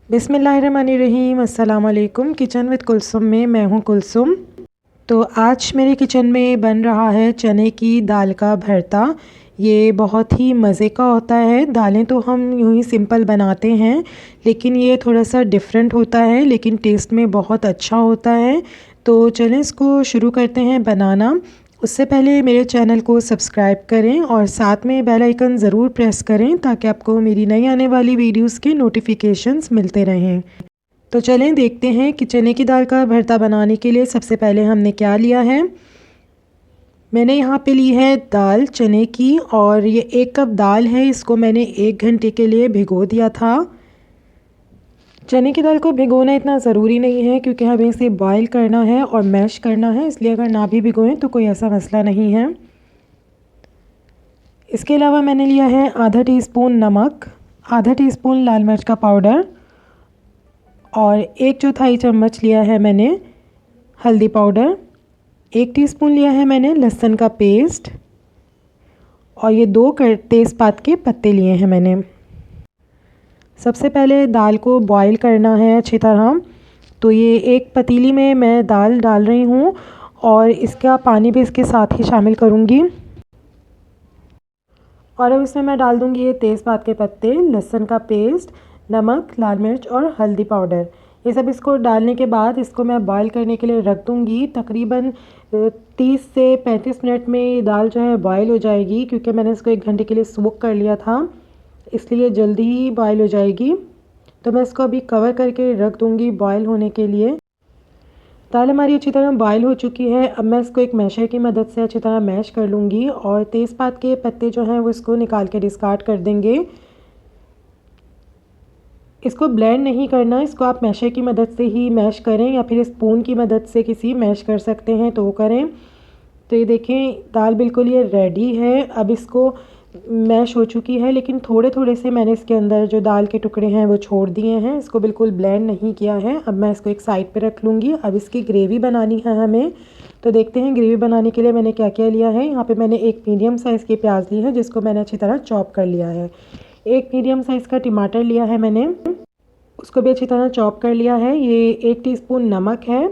बिस्मिल्लाहिर्रहमानिर्रहीम। अस्सलाम वालेकुम। किचन विद कुलसुम में मैं हूँ कुलसुम। तो आज मेरे किचन में बन रहा है चने की दाल का भरता। ये बहुत ही मज़े का होता है। दालें तो हम यूँ ही सिंपल बनाते हैं, लेकिन ये थोड़ा सा डिफरेंट होता है, लेकिन टेस्ट में बहुत अच्छा होता है। तो चलें इसको शुरू करते हैं बनाना। उससे पहले मेरे चैनल को सब्सक्राइब करें और साथ में बेल आइकन ज़रूर प्रेस करें ताकि आपको मेरी नई आने वाली वीडियोस के नोटिफिकेशंस मिलते रहें। तो चलें देखते हैं कि चने की दाल का भरता बनाने के लिए सबसे पहले हमने क्या लिया है। मैंने यहाँ पे ली है दाल चने की, और ये 1 कप दाल है। इसको मैंने 1 घंटे के लिए भिगो दिया था। चने की दाल को भिगोना इतना ज़रूरी नहीं है क्योंकि हमें इसे बॉईल करना है और मैश करना है, इसलिए अगर ना भी भिगोएं तो कोई ऐसा मसला नहीं है। इसके अलावा मैंने लिया है आधा टीस्पून नमक, आधा टीस्पून लाल मिर्च का पाउडर और 1/4 चम्मच लिया है मैंने हल्दी पाउडर। 1 टीस्पून लिया है मैंने लहसुन का पेस्ट, और ये 2 तेज़पात के पत्ते लिए हैं मैंने। सबसे पहले दाल को बॉईल करना है अच्छी तरह। तो ये एक पतीली में मैं दाल डाल रही हूँ और इसका पानी भी इसके साथ ही शामिल करूँगी। और अब इसमें मैं डाल दूँगी ये तेज़पात के पत्ते, लहसुन का पेस्ट, नमक, लाल मिर्च और हल्दी पाउडर। ये सब इसको डालने के बाद इसको मैं बॉईल करने के लिए रख दूँगी। तकरीबन 30 से 35 मिनट में ये दाल जो है बॉईल हो जाएगी, क्योंकि मैंने इसको 1 घंटे के लिए सोक कर लिया था, इसलिए जल्दी ही बॉईल हो जाएगी। तो मैं इसको अभी कवर करके रख दूँगी बॉईल होने के लिए। दाल हमारी अच्छी तरह बॉईल हो चुकी है। अब मैं इसको एक मैशर की मदद से अच्छी तरह मैश कर लूँगी, और तेज़पात के पत्ते जो हैं वो इसको निकाल के डिस्कार्ड कर देंगे। इसको ब्लेंड नहीं करना, इसको आप मैशर की मदद से ही मैश करें या फिर स्पून की मदद से किसी मैश कर सकते हैं तो वो करें। तो ये देखें दाल बिल्कुल ये रेडी है। अब इसको मैश हो चुकी है, लेकिन थोड़े थोड़े से मैंने इसके अंदर जो दाल के टुकड़े हैं वो छोड़ दिए हैं। इसको बिल्कुल ब्लेंड नहीं किया है। अब मैं इसको एक साइड पे रख लूँगी। अब इसकी ग्रेवी बनानी है हमें। तो देखते हैं ग्रेवी बनाने के लिए मैंने क्या क्या लिया है। यहाँ पे मैंने एक मीडियम साइज़ की प्याज ली है जिसको मैंने अच्छी तरह चॉप कर लिया है। एक मीडियम साइज़ का टमाटर लिया है मैंने, उसको भी अच्छी तरह चॉप कर लिया है। ये 1 टीस्पून नमक है।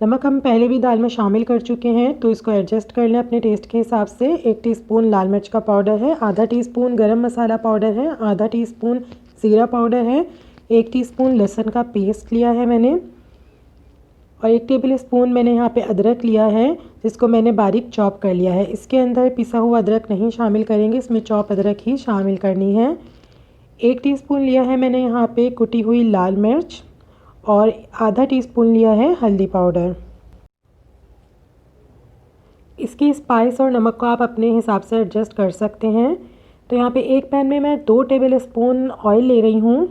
नमक हम पहले भी दाल में शामिल कर चुके हैं, तो इसको एडजस्ट कर लें अपने टेस्ट के हिसाब से। 1 टीस्पून लाल मिर्च का पाउडर है, आधा टीस्पून गरम मसाला पाउडर है, आधा टीस्पून ज़ीरा पाउडर है, 1 टीस्पून लहसुन का पेस्ट लिया है मैंने, और 1 टेबल स्पून मैंने यहाँ पे अदरक लिया है जिसको मैंने बारीक चॉप कर लिया है। इसके अंदर पिसा हुआ अदरक नहीं शामिल करेंगे, इसमें चॉप अदरक ही शामिल करनी है। 1 टीस्पून लिया है मैंने यहाँ पे कुटी हुई लाल मिर्च, और आधा टीस्पून लिया है हल्दी पाउडर। इसकी स्पाइस और नमक को आप अपने हिसाब से एडजस्ट कर सकते हैं। तो यहाँ पे एक पैन में मैं 2 टेबल स्पून ऑयल ले रही हूँ,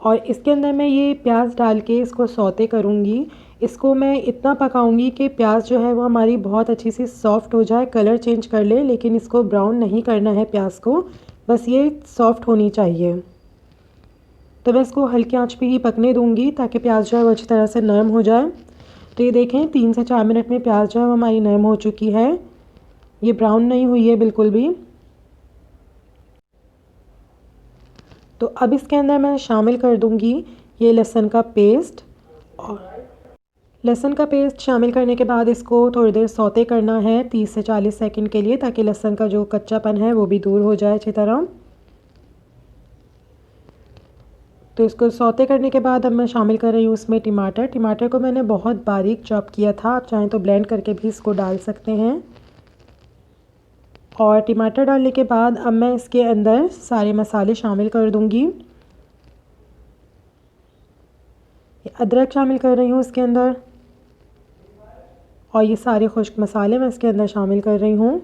और इसके अंदर मैं ये प्याज डाल के इसको सौते करूँगी। इसको मैं इतना पकाऊंगी कि प्याज जो है वो हमारी बहुत अच्छी सी सॉफ़्ट हो जाए, कलर चेंज कर ले, लेकिन इसको ब्राउन नहीं करना है प्याज को, बस ये सॉफ़्ट होनी चाहिए। तो मैं इसको हल्की आंच पे ही पकने दूंगी ताकि प्याज जो है वो अच्छी तरह से नरम हो जाए। तो ये देखें 3 से 4 मिनट में प्याज जो है वो हमारी नरम हो चुकी है। ये ब्राउन नहीं हुई है बिल्कुल भी। तो अब इसके अंदर मैं शामिल कर दूंगी ये लहसुन का पेस्ट, और लहसुन का पेस्ट शामिल करने के बाद इसको थोड़ी देर सौते करना है 30 से 40 सेकंड के लिए, ताकि लहसुन का जो कच्चापन है वो भी दूर हो जाए अच्छी तरह। तो इसको सौते करने के बाद अब मैं शामिल कर रही हूँ उसमें टमाटर। टमाटर को मैंने बहुत बारीक चॉप किया था, आप चाहें तो ब्लेंड करके भी इसको डाल सकते हैं। और टमाटर डालने के बाद अब मैं इसके अंदर सारे मसाले शामिल कर दूँगी। अदरक शामिल कर रही हूँ इसके अंदर, और ये सारे खुश्क मसाले मैं इसके अंदर शामिल कर रही हूँ।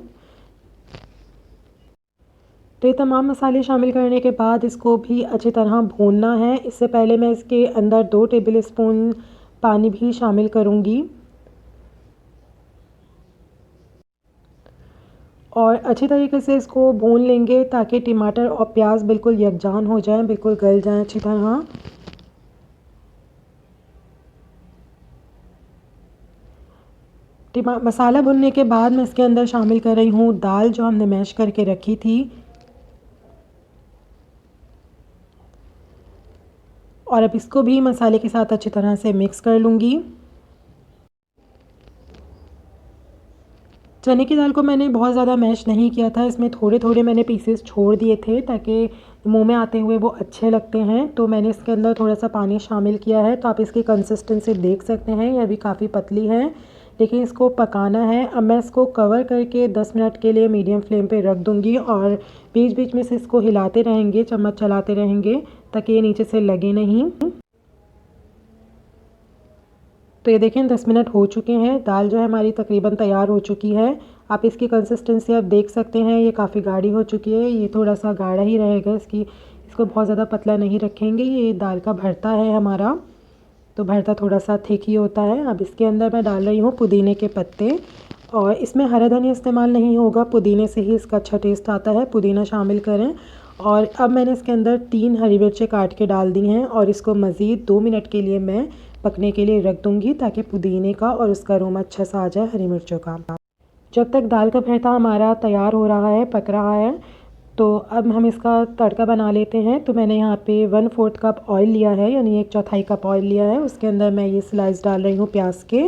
तो ये तमाम मसाले शामिल करने के बाद इसको भी अच्छी तरह भूनना है। इससे पहले मैं इसके अंदर 2 टेबल स्पून पानी भी शामिल करूँगी, और अच्छी तरीके से इसको भून लेंगे ताकि टमाटर और प्याज बिल्कुल यकजान हो जाएं, बिल्कुल गल जाएं अच्छी तरह। मसाला भुनने के बाद मैं इसके अंदर शामिल कर रही हूँ दाल जो हमने मैश करके रखी थी। और अब इसको भी मसाले के साथ अच्छी तरह से मिक्स कर लूँगी। चने की दाल को मैंने बहुत ज़्यादा मैश नहीं किया था, इसमें थोड़े थोड़े मैंने पीसेस छोड़ दिए थे ताकि मुंह में आते हुए वो अच्छे लगते हैं। तो मैंने इसके अंदर थोड़ा सा पानी शामिल किया है, तो आप इसकी कंसिस्टेंसी देख सकते हैं, यह भी काफ़ी पतली है, लेकिन इसको पकाना है। अब मैं इसको कवर करके 10 मिनट के लिए मीडियम फ्लेम पे रख दूँगी और बीच बीच में से इसको हिलाते रहेंगे, चम्मच चलाते रहेंगे ताकि ये नीचे से लगे नहीं। तो ये देखें 10 मिनट हो चुके हैं, दाल जो है हमारी तकरीबन तैयार हो चुकी है। आप इसकी कंसिस्टेंसी आप देख सकते हैं, ये काफ़ी गाढ़ी हो चुकी है, ये थोड़ा सा गाढ़ा ही रहेगा इसको बहुत ज़्यादा पतला नहीं रखेंगे। ये दाल का भरता है हमारा, तो भरता थोड़ा सा थिक ही होता है। अब इसके अंदर मैं डाल रही हूँ पुदीने के पत्ते, और इसमें हरा धनिया इस्तेमाल नहीं होगा, पुदीने से ही इसका अच्छा टेस्ट आता है, पुदीना शामिल करें। और अब मैंने इसके अंदर 3 हरी मिर्चें काट के डाल दी हैं और इसको मज़ीद 2 मिनट के लिए मैं पकने के लिए रख दूँगी ताकि पुदीने का और उसका अरोमा अच्छा सा आ जाए हरी मिर्चों का। जब तक दाल का भरता हमारा तैयार हो रहा है, पक रहा है, तो अब हम इसका तड़का बना लेते हैं। तो मैंने यहाँ पे 1/4 कप ऑयल लिया है, यानी 1/4 कप ऑयल लिया है। उसके अंदर मैं ये स्लाइस डाल रही हूँ प्याज के।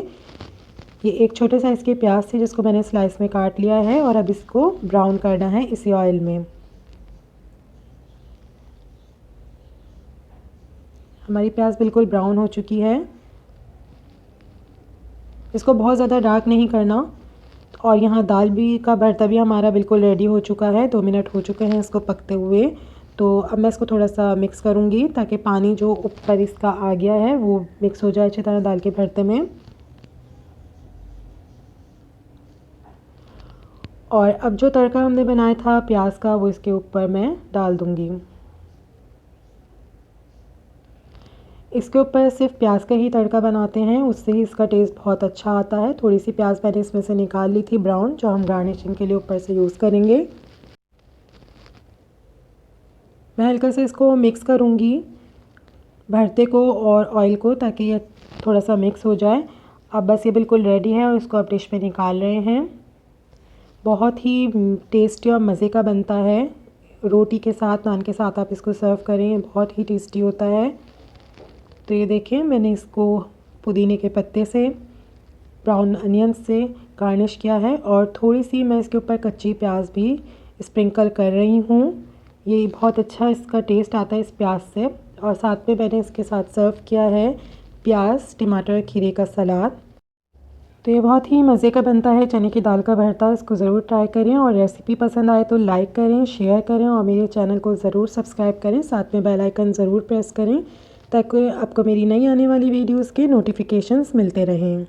ये एक छोटे साइज़ के प्याज थे जिसको मैंने स्लाइस में काट लिया है और अब इसको ब्राउन करना है इसी ऑयल में। हमारी प्याज बिल्कुल ब्राउन हो चुकी है, इसको बहुत ज़्यादा डार्क नहीं करना। और यहाँ दाल भी का भरता भी हमारा बिल्कुल रेडी हो चुका है, 2 मिनट हो चुके हैं इसको पकते हुए। तो अब मैं इसको थोड़ा सा मिक्स करूँगी ताकि पानी जो ऊपर इसका आ गया है वो मिक्स हो जाए अच्छी तरह दाल के भरते में। और अब जो तड़का हमने बनाया था प्याज का वो इसके ऊपर मैं डाल दूँगी। इसके ऊपर सिर्फ प्याज का ही तड़का बनाते हैं, उससे ही इसका टेस्ट बहुत अच्छा आता है। थोड़ी सी प्याज मैंने इसमें से निकाल ली थी ब्राउन, जो हम गार्निशिंग के लिए ऊपर से यूज़ करेंगे। मैं हल्का से इसको मिक्स करूँगी भरते को और ऑयल को ताकि ये थोड़ा सा मिक्स हो जाए। अब बस ये बिल्कुल रेडी है और इसको अब डिश में निकाल रहे हैं। बहुत ही टेस्टी और मज़े का बनता है, रोटी के साथ, नान के साथ आप इसको सर्व करें, बहुत ही टेस्टी होता है। तो ये देखिए मैंने इसको पुदीने के पत्ते से, ब्राउन अनियन से गार्निश किया है और थोड़ी सी मैं इसके ऊपर कच्ची प्याज भी स्प्रिंकल कर रही हूँ। ये बहुत अच्छा इसका टेस्ट आता है इस प्याज से। और साथ में मैंने इसके साथ सर्व किया है प्याज टमाटर खीरे का सलाद। तो ये बहुत ही मज़े का बनता है चने की दाल का भरता, इसको ज़रूर ट्राई करें। और रेसिपी पसंद आए तो लाइक करें, शेयर करें और मेरे चैनल को ज़रूर सब्सक्राइब करें। साथ में बेल आइकन ज़रूर प्रेस करें ताकि आपको मेरी नई आने वाली वीडियोज़ के नोटिफिकेशंस मिलते रहें।